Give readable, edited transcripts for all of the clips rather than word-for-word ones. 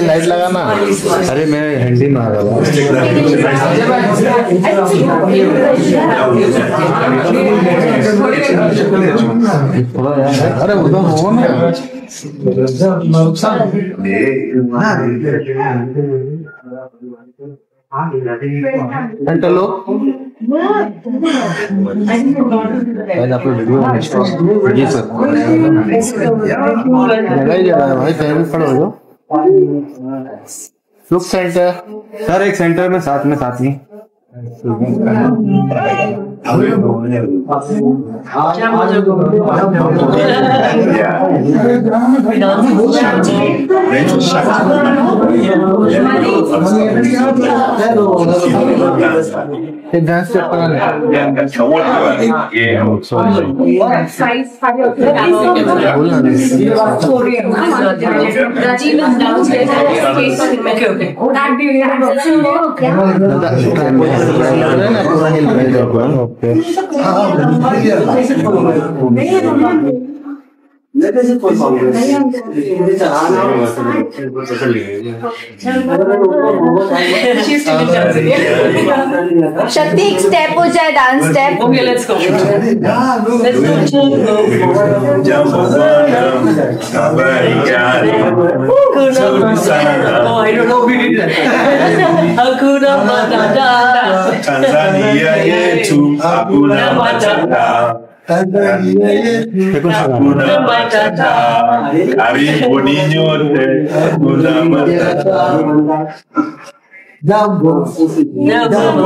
Light लगाना। अरे मैं हिंदी में आ रहा अरे उधर हो ना चलो जी सर भाई पहले खड़े हो जाओ। लुक सेंटर सर, एक सेंटर में साथ में डांस शक्ति एक स्टेप हो जाए, dance step. Okay let's go. I don't know. Hakuna Matata. Tanzania yetu hakuna matata. Hakuna matata. Karibuni nyote, hakuna matata. Jambo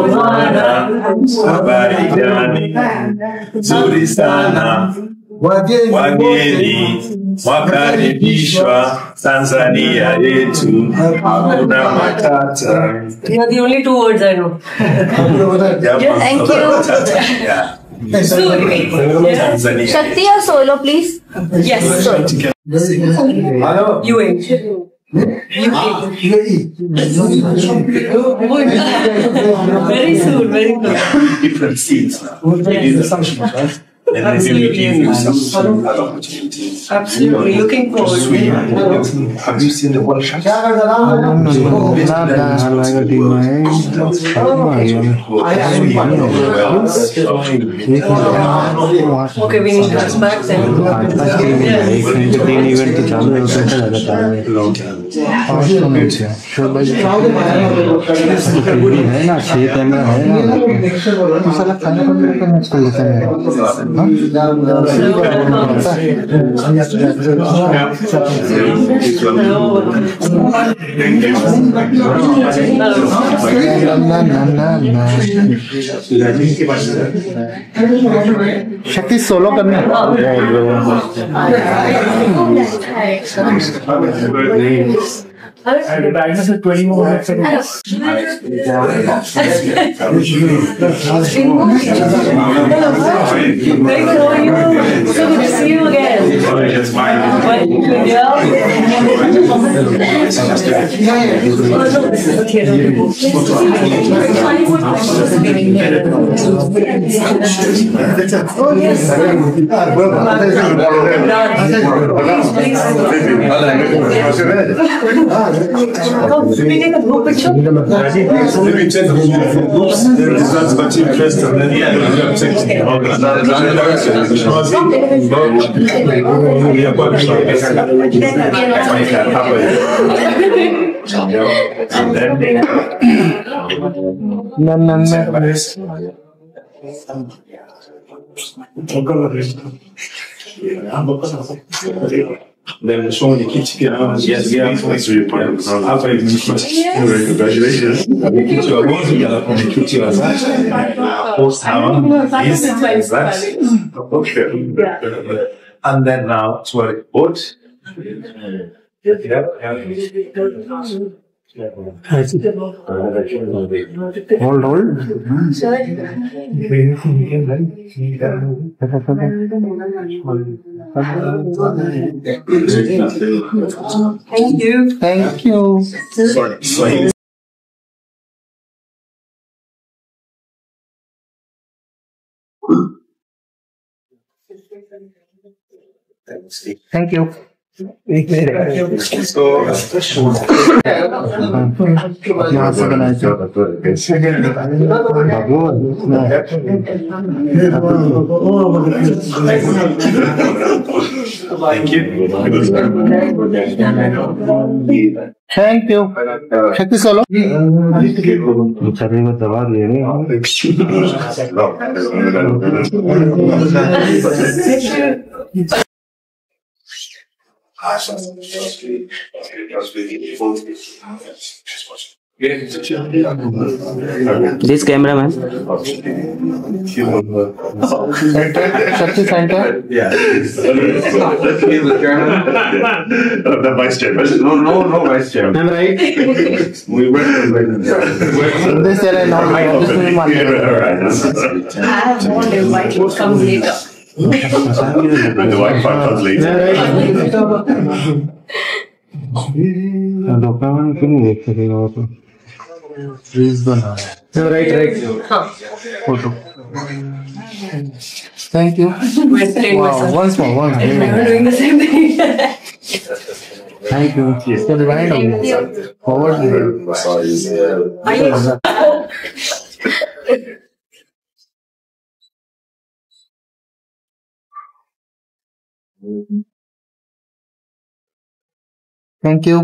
mwana, habari gani? Nzuri sana. Wageni wakaribishwa Tanzania yetu hakuna matata. You are the only two words I know. Thank you. Tanzania. Shakti or solo, please? Yes. Hello. You ain't. Very soon, very soon. Different scenes now. And then we will give you some other opportunities. Absolutely, looking forward. Have you seen the World Shark? Okay, we need us back then. Event तो चालू होता है लगातार है ना, 6 camera है ना, तो साला खाने को कर लेते हैं। शक्ति सोलो करना And I must have 20 more minutes. Great knowing you. So good to see you again. Oh yes. Come, we take a group picture. Maybe check the groups. There is not much interest, and then we have section. Then showing the kids here. Yes, thanks for your point. After you congratulations. The kids you are going together from the kids you are post town is that. Okay. And then now to a boat. hold thank you Sorry. Thank you. एक minute यहाँ से बनाए थे thank you. शक्ति solo शरीर में दबा ले रहे This cameraman. शक्ति centre Yeah. The vice chairman. No vice chairman. I'm right. We were. This is not my office. I have more invite to come later. The Wi-Fi comes later. Document क्यों नहीं देख सकेगा वो तो please बना right photo thank you once more doing the same thing. Thank you तो rewind हो गया फॉरवर्ड थैंक यू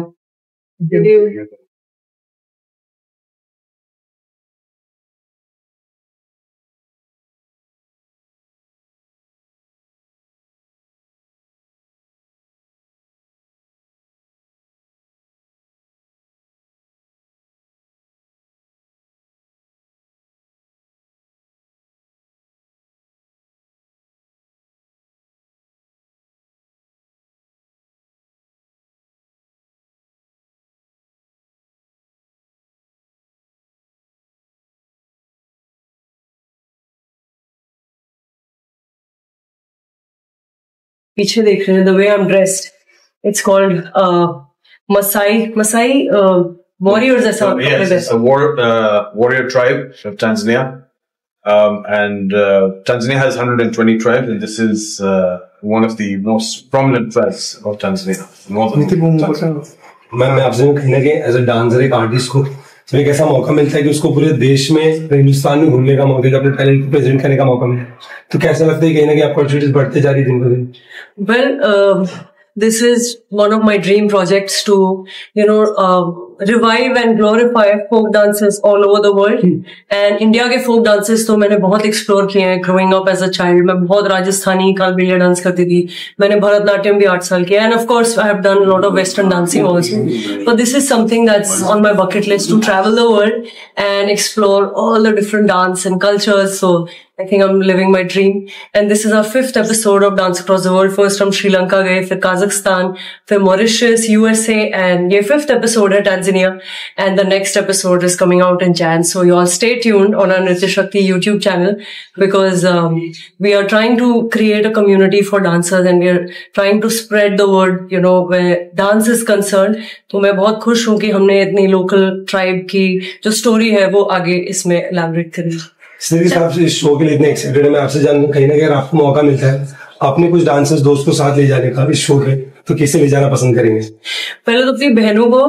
पीछे देख रहे हैं the way I'm dressed. It's called Masai warriors ऐसा. Yes, it's a warrior tribe of Tanzania. And Tanzania has 120 tribes, and this is one of the most prominent tribes of Tanzania. मैं आपसे कहीं ना कहीं एज अ डांसर एक artist को जब एक ऐसा मौका मिलता है कि उसको पूरे देश में हिंदुस्तान में घूमने का मौका, अपने टैलेंट को प्रेजेंट करने का मौका मिले, तो कैसा लगता है कहीं ना कहीं आपको अपॉर्चुनिटीज बढ़ते जा रही दिन ब दिन? Well, this is one of my dream projects to, revive and glorify folk dances all over the world. And India के folk dances तो मैंने बहुत explore किए हैं growing up as a child. मैं बहुत राजस्थानी कालबेलिया डांस करती थी. मैंने भरतनाट्यम भी 8 साल किया. And of course, I have done a lot of Western dancing also. But this is something that's on my bucket list to travel the world and explore all the different dance and cultures. So I think I'm living my dream. And this is our 5th episode of Dance Across the World. First हम श्रीलंका गए, फिर काजाख्स्तान, फिर Mauritius, USA, and ये 5th episode है Tanzania. And the next episode is coming out in Jan. So you all stay tuned on our Nritya Shakti YouTube channel because we are trying to create a community for dancers and we are trying to spread the word, where dance is concerned. तो मैं बहुत खुश हूँ कि हमने इतनी local tribe की जो story है वो आगे इसमें elaborate करी. श्री साहब इस शो के लिए इतने एक्साइटेड है, मैं आपसे जानूं कहीं ना कहीं आपको मौका मिलता है अपने कुछ डांसर्स दोस्त को साथ ले जाने का इस शो पे, तो किसे ले जाना पसंद करेंगे? पहले तो अपनी बहनों को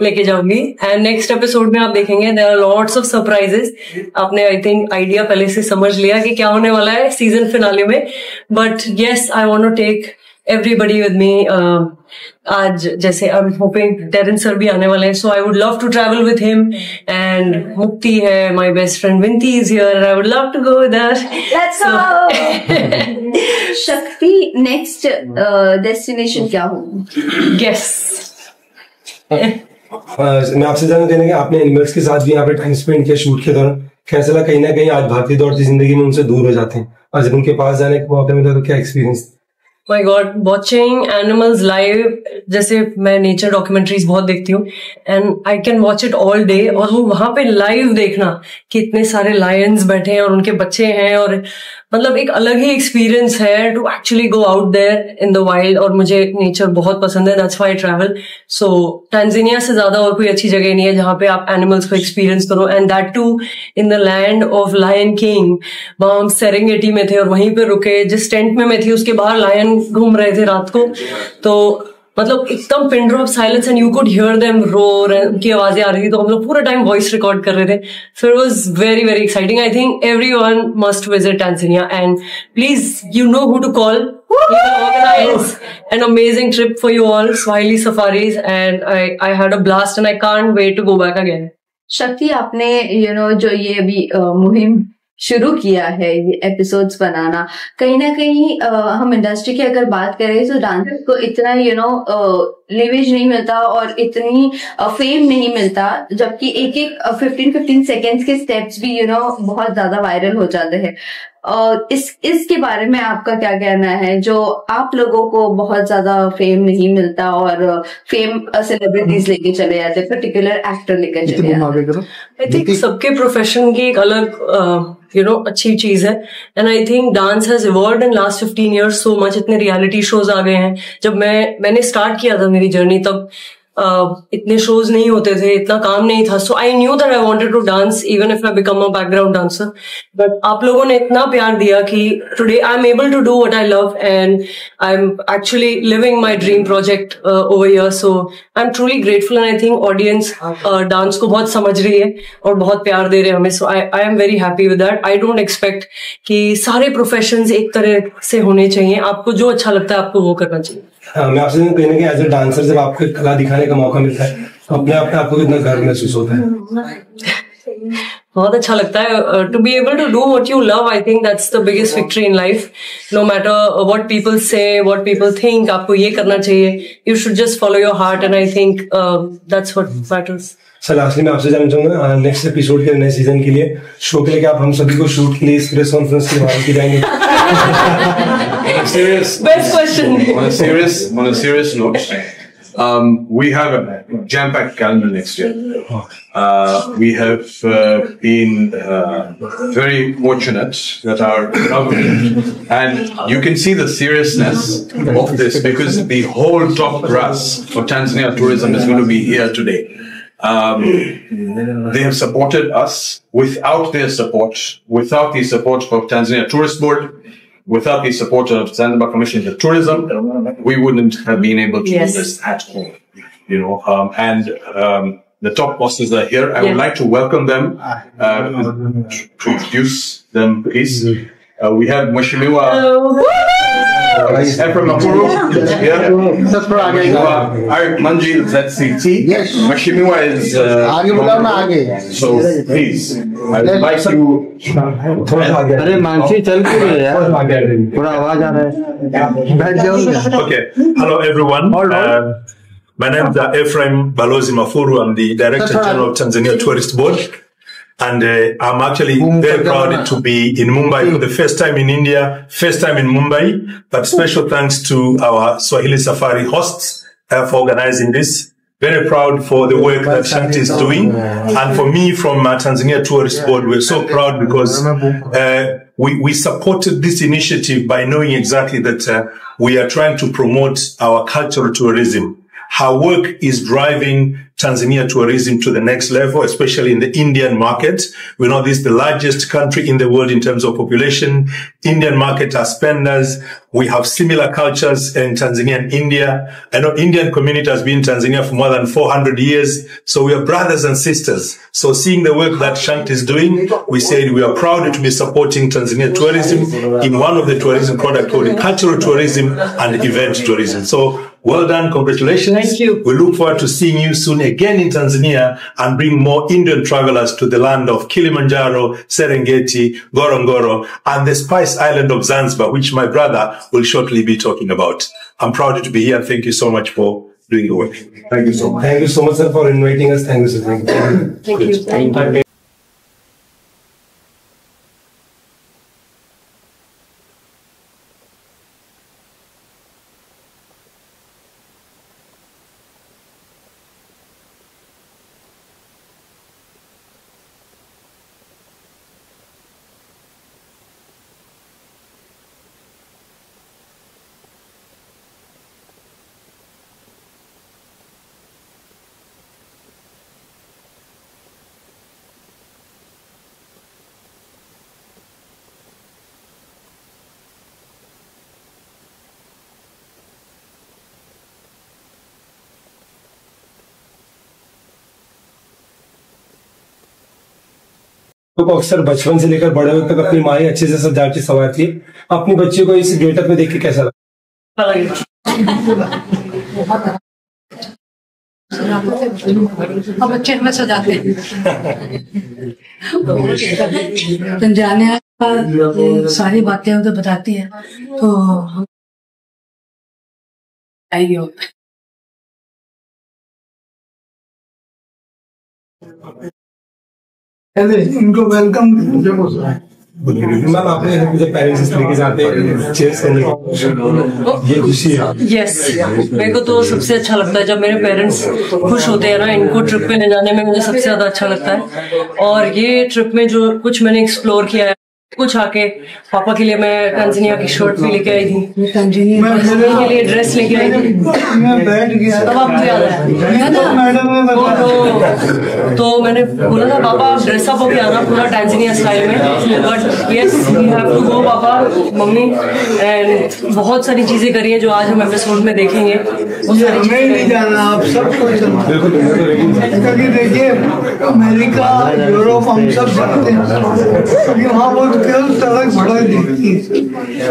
लेके जाऊंगी एंड नेक्स्ट एपिसोड में आप देखेंगे there are lots of surprises. आपने आई थिंक आइडिया पहले से समझ लिया कि क्या होने वाला है सीजन फिनाले में, but yes I want to take everybody with me. आज जैसे I'm hoping Terence sir भी आने वाले हैं, so I would love to travel with him. And Mukti है, my best friend Vinti is here, and I would love to go with her. Let's go. Shakti, next destination क्या होगी? Yes. मैं आपसे जानना चाहूँगा कि आपने एनिमल्स के साथ भी यहाँ पे टाइम स्पेंड किया शूट के दौरान, कैसा लगा? कहीं ना कहीं आज भागती दौड़ती जिंदगी में उनसे दूर हो जाते हैं और जब उनके पास जाने का मौका मिला तो क्या experience? My God, watching animals live, जैसे मैं नेचर डॉक्यूमेंट्रीज बहुत देखती हूँ and I can watch it all day, और वो वहां पे लाइव देखना कि इतने सारे लायंस बैठे हैं और उनके बच्चे हैं, और मतलब एक अलग ही एक्सपीरियंस है to actually go out there in the wild. और मुझे नेचर बहुत पसंद है, that's why I travel. So Tanzania से ज्यादा और कोई अच्छी जगह नहीं है जहाँ पे आप एनिमल्स को एक्सपीरियंस करो, and that too in the land of lion king. वहां हम सेरेंगेटी में थे और वहीं पे रुके, जिस टेंट में मैं थी उसके बाहर लायन लायन घूम रहे थे रात को, तो मतलब एकदम pin drop silence and you could hear them roar, उनकी आवाजें आ रही थी, तो हम लोग पूरा टाइम वॉइस रिकॉर्ड कर रहे थे. So it was very very exciting. I think everyone must visit Tanzania and please you know who to call. We will organize an amazing trip for you all, Swahili Safaris, and I had a blast and I can't wait to go back again. शक्ति, आपने जो ये अभी मुहिम शुरू किया है, ये एपिसोड्स बनाना, कहीं ना कहीं हम इंडस्ट्री की अगर बात करें तो डांसर्स को इतना लिवेज नहीं मिलता और इतनी फेम नहीं मिलता, जबकि एक एक 15-15 सेकेंड्स के स्टेप्स भी बहुत ज्यादा वायरल हो जाते हैं. इसके बारे में आपका क्या कहना है, जो आप लोगों को बहुत ज्यादा फेम नहीं मिलता और फेम सेलिब्रिटीज लेके चले जाते, पर्टिकुलर एक्टर लेकर चले जाते? आई थिंक सबके प्रोफेशन की एक अलग अच्छी चीज है. And I think dance has evolved in last 15 years so much. इतने रियलिटी शोज आ गए हैं. जब मैंने स्टार्ट किया था मेरी जर्नी, तब इतने शोज नहीं होते थे, इतना काम नहीं था. So I knew that I wanted to dance even if I become a background dancer. But आप लोगों ने इतना प्यार दिया कि today I am able to do what I love and I am actually living my dream project over here. So I am truly grateful and I think audience dance को बहुत समझ रही है और बहुत प्यार दे रहे हैं हमें. So I am very happy with that. I don't expect कि सारे प्रोफेशंस एक तरह से होने चाहिए. आपको जो अच्छा लगता है आपको वो करना चाहिए. हाँ, मैं आपसे कहने कि एज ए डांसर जब आपको कला दिखाने का मौका मिलता है तो अपने आप में आपको कितना गर्व महसूस होता है? बहुत अच्छा लगता है to be able to do what you love. I think that's the biggest victory in life. No matter what people say, what people think, आपको ये करना चाहिए. You should just follow your heart and I think that's what matters. Sir lastly मैं आपसे जानना चाहूंगा next episode के नए सीजन के लिए शो के लिए कि आप हम सभी को शूट के लिए इस प्रेस कॉन्फ्रेंस की बात की जाएंगे. Best question. On a serious note, we have a jam-packed calendar next year. We have been very fortunate that our government, and you can see the seriousness of this because the whole top brass of Tanzania tourism is going to be here today. They have supported us. Without their support, without the support of Tanzania Tourist Board, without the support of Zanzibar Commission of Tourism, we wouldn't have been able to do this at all. And the top bosses are here. I would like to welcome them, to introduce them, please. We have Mheshimiwa Ephraim Nakuru here. Arik Manji, ZCT. Yes. Mheshimiwa is so please, I would like to अरे मानसी चल क्यों रही है यार, पूरा आवाज आ रहा है, बैठ जाओ. Okay. Hello, everyone. My name is Ephraim Balozi Mafuru. I'm the Director General of Tanzania Tourist Board. And I'm actually very proud to be in Mumbai for the first time in India, first time in Mumbai. But special thanks to our Swahili Safari hosts for organizing this. Very proud for the work that Shanti is doing. And for me from Tanzania Tourist Board, we're so proud because we supported this initiative by knowing exactly that we are trying to promote our cultural tourism. Her work is driving Tanzania tourism to the next level, especially in the Indian market. We know this is the largest country in the world in terms of population. Indian market are spenders. We have similar cultures in Tanzania and India. I know Indian community has been in Tanzania for more than 400 years. So we are brothers and sisters. So seeing the work that Shanti is doing, we said we are proud to be supporting Tanzania tourism in one of the tourism products called cultural tourism and event tourism. So well done. Congratulations. Thank you. We look forward to seeing you soon again in Tanzania and bring more Indian travelers to the land of Kilimanjaro, Serengeti, Ngorongoro, and the Spice Island of Zanzibar, which my brother will shortly be talking about. I'm proud to be here. Thank you so much for doing the work. Thank you so much. Thank you so much, sir, for inviting us. Thank you, sir. Thank you. Thank you. तो अक्सर बचपन से लेकर बड़े होने तक अपनी माँ ही अच्छे से सजाती संवारती है। अपनी बच्ची को इस गेटअप में देख के कैसा लगा? बच्चे हमें सजाते हैं। तंजानिया सारी बातें उधर बताती है तो हम आएंगे। इनको वेलकम। मैम आपने मुझे पेरेंट्स लेके जाते हैं चेयर्स करने ये खुशी है। यस, मेरे को तो सबसे अच्छा लगता है जब मेरे पेरेंट्स खुश होते हैं ना। इनको ट्रिप पे ले जाने में मुझे सबसे ज्यादा अच्छा लगता है। और ये ट्रिप में जो कुछ मैंने एक्सप्लोर किया है, कुछ आके पापा के लिए मैं टांजानिया की शर्ट भी लेके आई थी, टांजानिया के लिए ड्रेस लेके आई थी। मैं बैठ गया तब आपको याद आया तो मैंने बोला था पापा आप ड्रेस अप होके आना पूरा टांजानिया स्टाइल में। But yes we have to go papa mummy. And बहुत सारी चीजें करी है जो आज हम एपिसोड में देखेंगे। हमें नहीं जाना, आप सबको क्योंकि देखिए अमेरिका यूरोप हम सब जाते हैं क्योंकि वहाँ बहुत केवल सड़क भड़क दिखती है,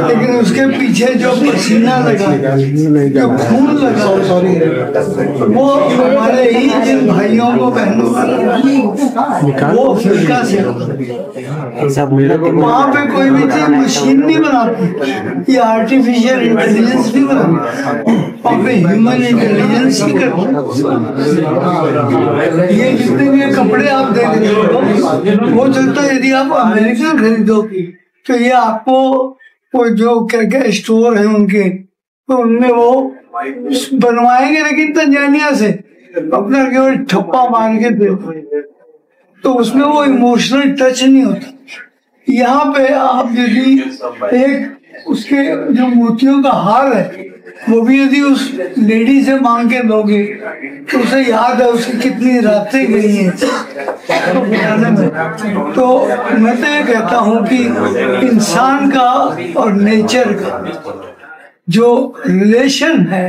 लेकिन उसके पीछे जो पसीना लगा, जो खून लगा, वो हमारे ही जिन भाइयों को बहनों का वो फिरका से वहाँ पे कोई भी चीज मशीन नहीं बनाती, ये आर्टिफिशियल इंटेलिजेंस नहीं बनाती, वहाँ पे ह्यूमन इंटेलिजेंस ही करती। ये जितने भी कपड़े आप देख रहे हो वो चलता है। यदि आप अमेरिका खरीदो तो ये आपको वो जो क्या क्या स्टोर है उनके, तो उनमें वो बनवाएंगे लेकिन तंजानिया से अपना केवल ठप्पा मार के देते, तो उसमें वो इमोशनल टच नहीं होता। यहाँ पे आप यदि एक उसके जो मोतियों का हार है वो भी यदि उस लेडी से मांग के दोगे तो उसे याद है उसकी कितनी रातें गई हैं तो मैं तो ये कहता हूँ कि इंसान का और नेचर का जो रिलेशन है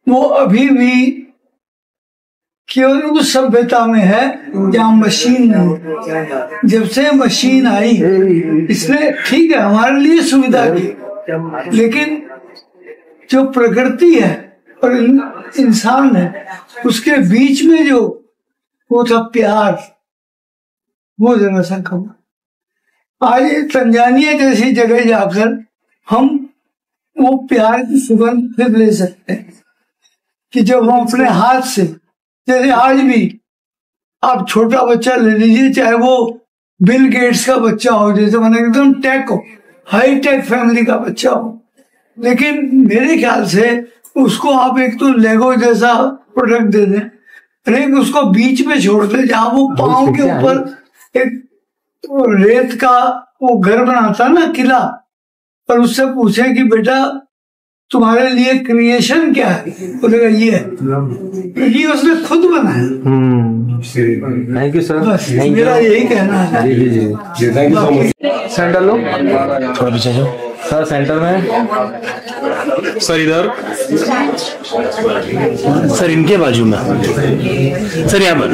वो अभी भी केवल उस सभ्यता में है जहाँ मशीन नहीं। जब से मशीन आई इसने ठीक है हमारे लिए सुविधा की, लेकिन जो प्रकृति है और इंसान है उसके बीच में जो वो था प्यार, वो जरा सा कम। आज तंजानिया जैसी जगह जाकर हम वो प्यार की सुगंध फिर ले सकते हैं कि जब हम अपने हाथ से, जैसे आज भी आप छोटा बच्चा ले लीजिए, चाहे वो बिल गेट्स का बच्चा हो, जैसे मैंने एकदम टेक हो, हाई टेक फैमिली का बच्चा हो, लेकिन मेरे ख्याल से उसको आप एक तो लेगो जैसा प्रोडक्ट दे दें, लेकिन उसको बीच में छोड़ दें जहाँ वो पाँव के ऊपर एक रेत का वो घर बनाता ना किला, पर उससे पूछे कि बेटा तुम्हारे लिए क्रिएशन क्या है, बोलेगा ये है, ये उसने खुद बनाया। Thank you sir. बस मेरा यही कहना है। जी जी जी thank you so much. Centre लो थोड़ा पीछे जाओ सर, सेंटर में सर, इधर सर, इनके बाजू में सर, यहाँ पर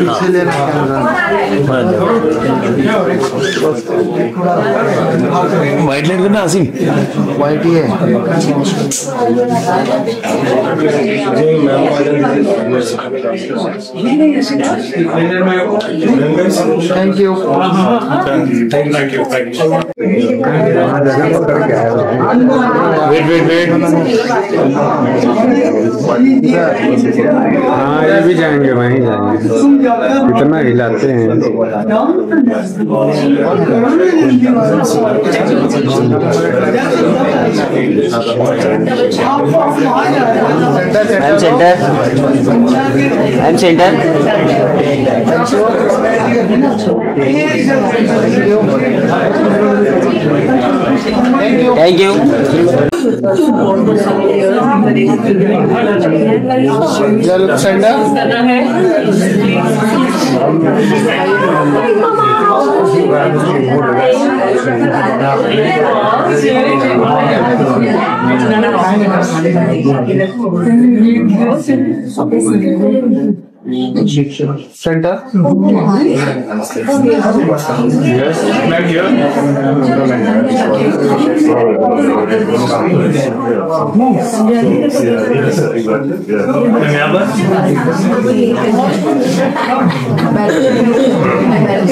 व्हाइट लाइट करना आसिम, वाइट ही है। Thank you thank you. Wait wait wait, हाँ ये भी जाएंगे, वहीं जाएंगे। कितना हिलाते हैं। I'm center. Thank you. Centre Back here.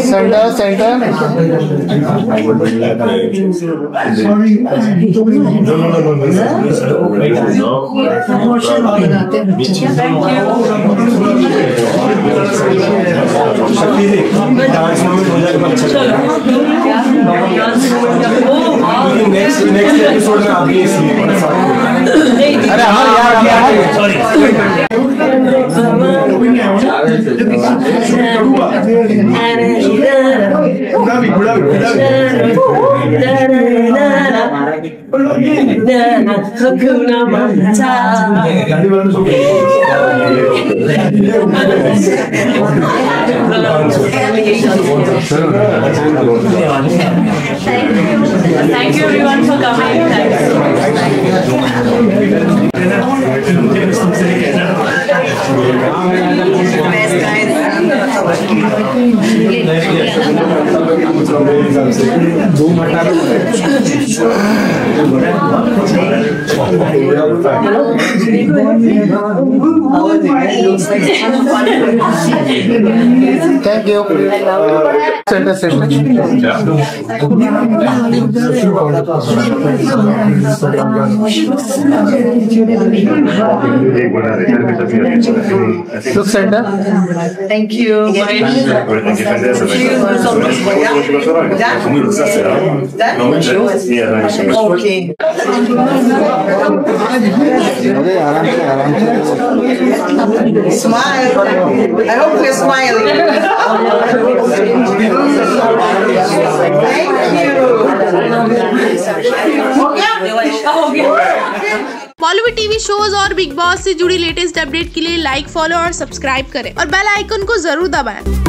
Centre centre next episode में आप अरे हमारे यार Thank you everyone for coming. Thank you centre Look center. Thank you. Okay. Smile. I hope you're smiling. Thank you. Bollywood TV shows और big boss से जुड़ी latest update के लिए लाइक, फॉलो और सब्सक्राइब करें और बेल आइकन को जरूर दबाएं।